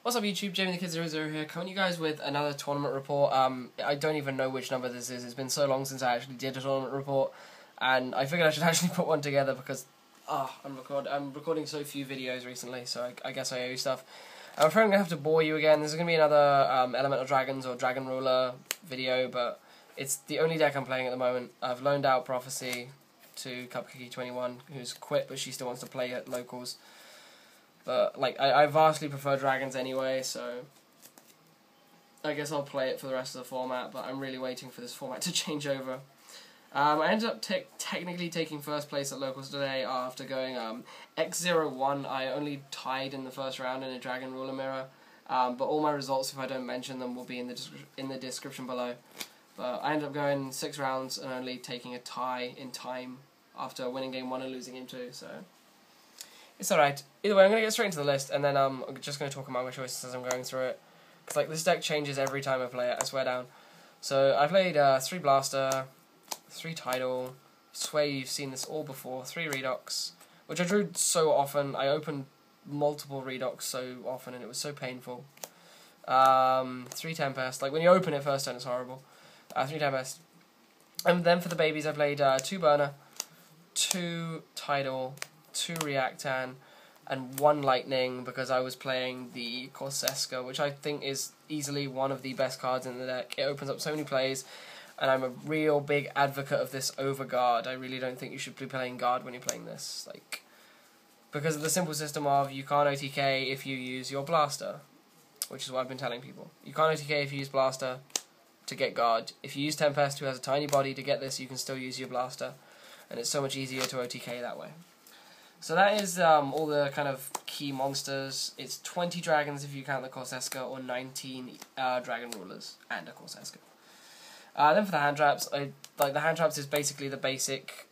What's up YouTube, Jamie the Kid 00 here, coming to you guys with another tournament report. I don't even know which number this is. It's been so long since I actually did a tournament report, and I figured I should actually put one together because I'm recording so few videos recently, so I guess I owe you stuff. I'm afraid I'm going to have to bore you again. This is going to be another Elemental Dragons or Dragon Ruler video, but it's the only deck I'm playing at the moment. I've loaned out Prophecy to Cupcakey21, who's quit, but she still wants to play at locals. But like I vastly prefer dragons anyway, so I guess I'll play it for the rest of the format, but I'm really waiting for this format to change over. I ended up technically taking first place at locals today after going X01. I only tied in the first round in a Dragon Ruler mirror, but all my results, if I don't mention them, will be in the description below. But I ended up going 6 rounds and only taking a tie in time after winning game 1 and losing game 2, so it's alright. Either way, I'm going to get straight into the list, and then I'm just going to talk about my choices as I'm going through it. Because like, this deck changes every time I play it, I swear down. So, I played 3 Blaster, 3 Tidal, swear you've seen this all before, 3 Redox, which I drew so often. I opened multiple Redox so often, and it was so painful. 3 Tempest, like when you open it first turn it's horrible. 3 Tempest. And then for the babies I played 2 Burner, 2 Tidal, 2 Reactan, and 1 Lightning because I was playing the Constellar, which I think is easily one of the best cards in the deck. It opens up so many plays, and I'm a real big advocate of this over Guard. I really don't think you should be playing Guard when you're playing this, like, because of the simple system of you can't OTK if you use your Blaster, which is what I've been telling people. You can't OTK if you use Blaster to get Guard. If you use Tempest, who has a tiny body, to get this, you can still use your Blaster, and it's so much easier to OTK that way. So that is all the kind of key monsters. It's 20 dragons if you count the Constellar, or 19 dragon rulers and a Constellar. Then for the hand traps, the hand traps is basically the basic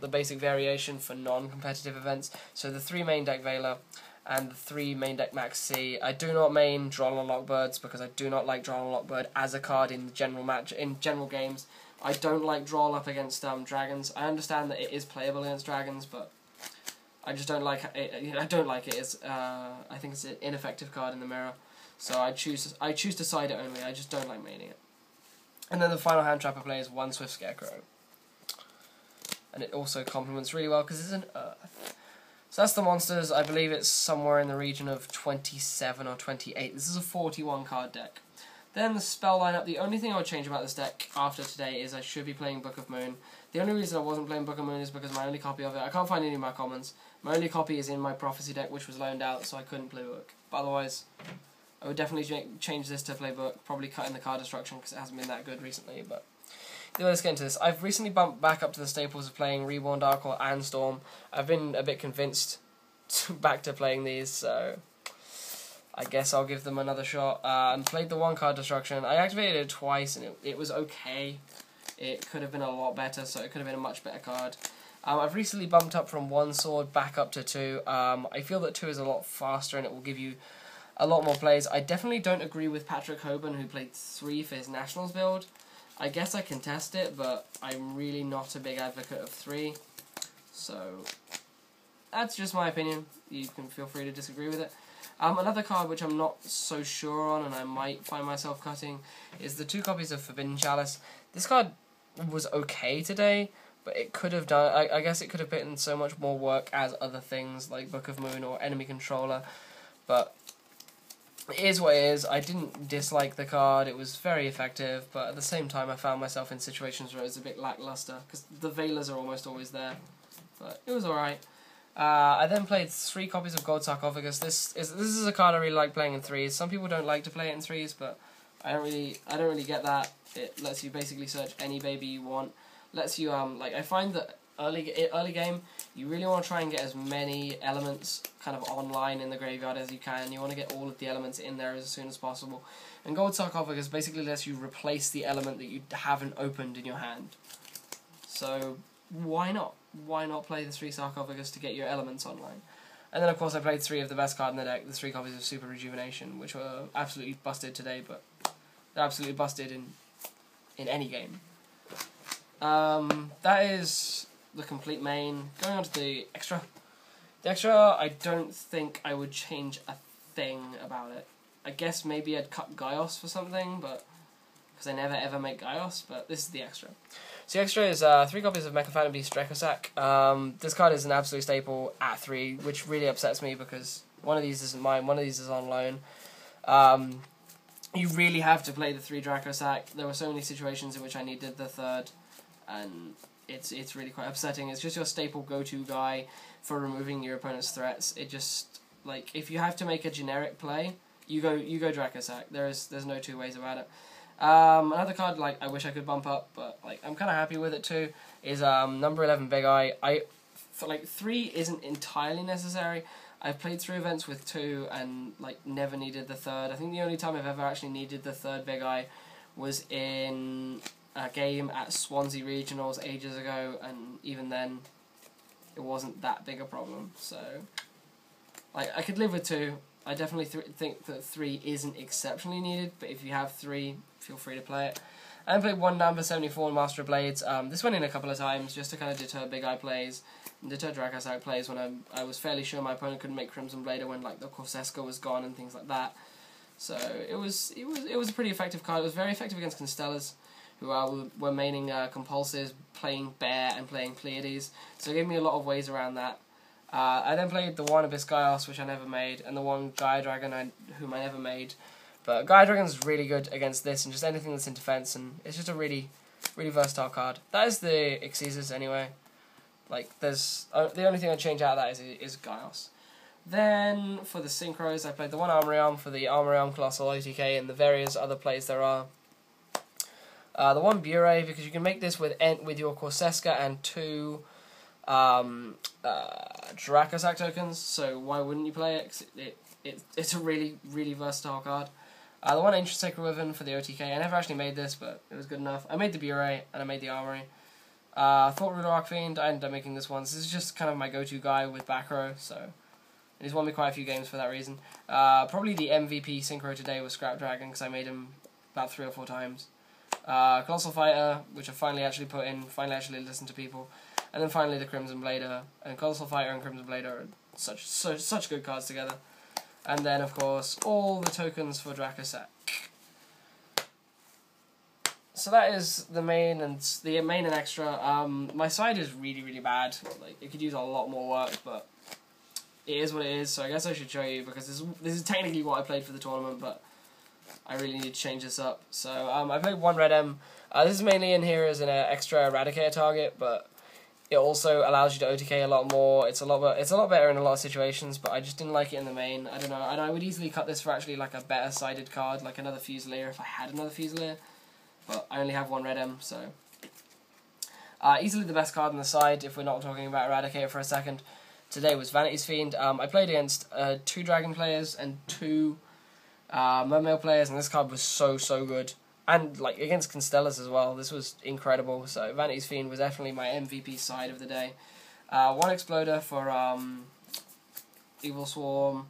variation for non-competitive events. So the 3 main deck Veiler and the 3 main deck Max C. I do not main Droll and Lockbirds because I do not like Droll and Lockbird as a card in general games. I don't like Droll up against dragons. I understand that it is playable against dragons, but I just don't like it. I don't like it. I think it's an ineffective card in the mirror, so I choose to side it only. I just don't like maining it. And then the final hand trap I play is 1 Swift Scarecrow, and it also complements really well because it's an Earth. So that's the monsters. I believe it's somewhere in the region of 27 or 28. This is a 41 card deck. Then the spell lineup. The only thing I would change about this deck after today is I should be playing Book of Moon. The only reason I wasn't playing Book of Moon is because my only copy of it, I can't find any of my commons. My only copy is in my Prophecy deck, which was loaned out, so I couldn't play Book. But otherwise, I would definitely change this to play Book, probably cut in the card destruction because it hasn't been that good recently. But let's get into this. I've recently bumped back up to the staples of playing Reborn, Dark and Storm. I've been a bit convinced back to playing these, so I guess I'll give them another shot. And played the 1 card destruction. I activated it twice, and it was okay. It could have been a lot better, so it could have been a much better card. I've recently bumped up from 1 sword back up to 2. I feel that 2 is a lot faster and it will give you a lot more plays. I definitely don't agree with Patrick Hoban, who played 3 for his Nationals build. I guess I can test it, but I'm really not a big advocate of 3. So that's just my opinion. You can feel free to disagree with it. Another card which I'm not so sure on and I might find myself cutting is the 2 copies of Forbidden Chalice. This card was okay today, but it could have done, I guess it could have put in so much more work as other things like Book of Moon or Enemy Controller, but it is what it is. I didn't dislike the card, it was very effective, but at the same time I found myself in situations where it was a bit lackluster, because the Veilers are almost always there, but it was alright. I then played 3 copies of Gold Sarcophagus. This is a card I really like playing in 3s. Some people don't like to play it in 3s, but I don't really get that. It lets you basically search any baby you want. Lets you like, I find that early game you really want to try and get as many elements kind of online in the graveyard as you can. You want to get all of the elements in there as soon as possible. And Gold Sarcophagus basically lets you replace the element that you haven't opened in your hand. So why not? Why not play the 3 Sarcophagus to get your elements online? And then of course I played 3 of the best card in the deck, the 3 copies of Super Rejuvenation, which were absolutely busted today, but they're absolutely busted in any game. That is the complete main. Going on to the extra. The extra, I don't think I would change a thing about it. I guess maybe I'd cut Gaios for something, but because I never ever make Gaios, but this is the extra. So the extra is 3 copies of Mecha Phantom Beast Dracosac. This card is an absolute staple at 3, which really upsets me because one of these isn't mine, one of these is on loan. You really have to play the 3 Dracosac. There were so many situations in which I needed the 3rd, and it's really quite upsetting. It's just your staple go-to guy for removing your opponent's threats. It just, like, if you have to make a generic play, you go Dracosac. There's no two ways about it. Another card, like, I wish I could bump up, but, like, I'm kind of happy with it too, is number 11 Big Eye. For, like, 3 isn't entirely necessary. I've played 3 events with 2 and, like, never needed the 3rd. I think the only time I've ever actually needed the 3rd Big Eye was in a game at Swansea Regionals ages ago, and even then it wasn't that big a problem. So, like, I could live with 2. I definitely think that 3 isn't exceptionally needed, but if you have 3, feel free to play it. I played 1 number 74 in Master of Blades. This went in a couple of times just to kind of deter Big Eye plays, and deter Dracosac plays when I was fairly sure my opponent couldn't make Crimson Blader when, like, the Corseska was gone and things like that. So it was a pretty effective card. It was very effective against Constellars, who were maining Compulsives, playing Bear and playing Pleiades. So it gave me a lot of ways around that. I then played the 1 Abyss Gaios, which I never made, and the 1 Gaia Dragon, whom I never made. But Gaia Dragon's really good against this and just anything that's in defense, and it's just a really, really versatile card. That is the Exesis anyway. Like, there's the only thing I'd change out of that is Gaios. Then for the Syncos, I played the 1 Armory Arm for the Armory Arm Colossal OTK and the various other plays there are. The 1 Bure, because you can make this with your Corseska and 2 Dracosac tokens, so why wouldn't you play it? 'Cause it's a really, really versatile card. The 1 Ancient Sacred Wyvern for the OTK, I never actually made this, but it was good enough. I made the Bure, and I made the Armory. Thought Ruler Archfiend, I ended up making this one. This is just kind of my go-to guy with back row, so he's won me quite a few games for that reason. Probably the MVP Synchro today was Scrap Dragon, because I made him about 3 or 4 times. Colossal Fighter, which I finally actually put in, finally actually listened to people. And then finally the Crimson Blader, and Colossal Fighter and Crimson Blader are such good cards together. And then, of course, all the tokens for Dracosac. So that is the main and extra. My side is really, really bad. Like, it could use a lot more work, but it is what it is. So I guess I should show you, because this is technically what I played for the tournament, but I really need to change this up. So I played 1 Red M. This is mainly in here as an extra Eradicator target, but it also allows you to OTK a lot more. It's a lot better in a lot of situations, but I just didn't like it in the main. I don't know. And I would easily cut this for actually like a better sided card, like another Fusilier if I had another Fusilier. But I only have 1 Red M, so easily the best card on the side. If we're not talking about Eradicator for a second, today was Vanity's Fiend. I played against 2 Dragon players and 2 Mermail players, and this card was so good. And, like, against Constellars as well, this was incredible. So Vanity's Fiend was definitely my MVP side of the day. 1 Exploder for Evil Swarm,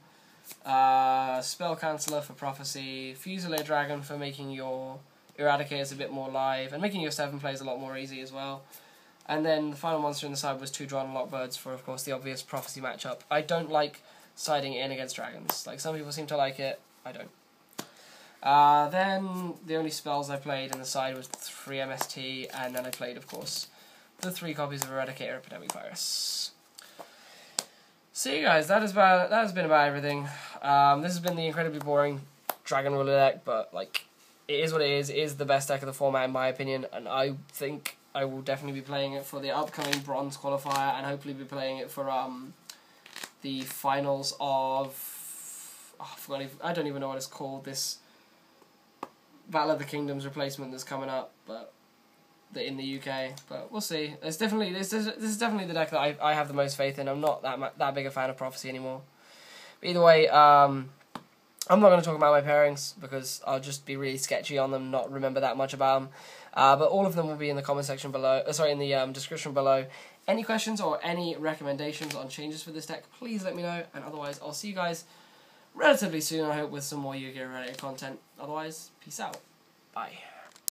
Spell Canceller for Prophecy, Fusilier Dragon for making your Eradicators a bit more live, and making your 7 plays a lot more easy as well. And then the final monster in the side was 2 Drawn Lockbirds for, of course, the obvious Prophecy matchup. I don't like siding in against dragons. Like, some people seem to like it, I don't. Then the only spells I played in the side was 3 MST, and then I played, of course, the 3 copies of Eradicator Epidemic Virus. So you guys, that has been about everything. This has been the incredibly boring Dragon Ruler deck, but like, it is what it is. It is the best deck of the format in my opinion, and I think I will definitely be playing it for the upcoming Bronze qualifier, and hopefully be playing it for the finals of I don't even know what it's called, this Battle of the Kingdoms replacement that's coming up, but in the UK. But we'll see. This is definitely the deck that I have the most faith in. I'm not that big a fan of Prophecy anymore. But either way, I'm not going to talk about my pairings because I'll just be really sketchy on them, not remember that much about them. But all of them will be in the comment section below. In the description below. Any questions or any recommendations on changes for this deck, please let me know. And otherwise, I'll see you guys relatively soon, I hope, with some more Yu-Gi-Oh! Related content. Otherwise, peace out. Bye.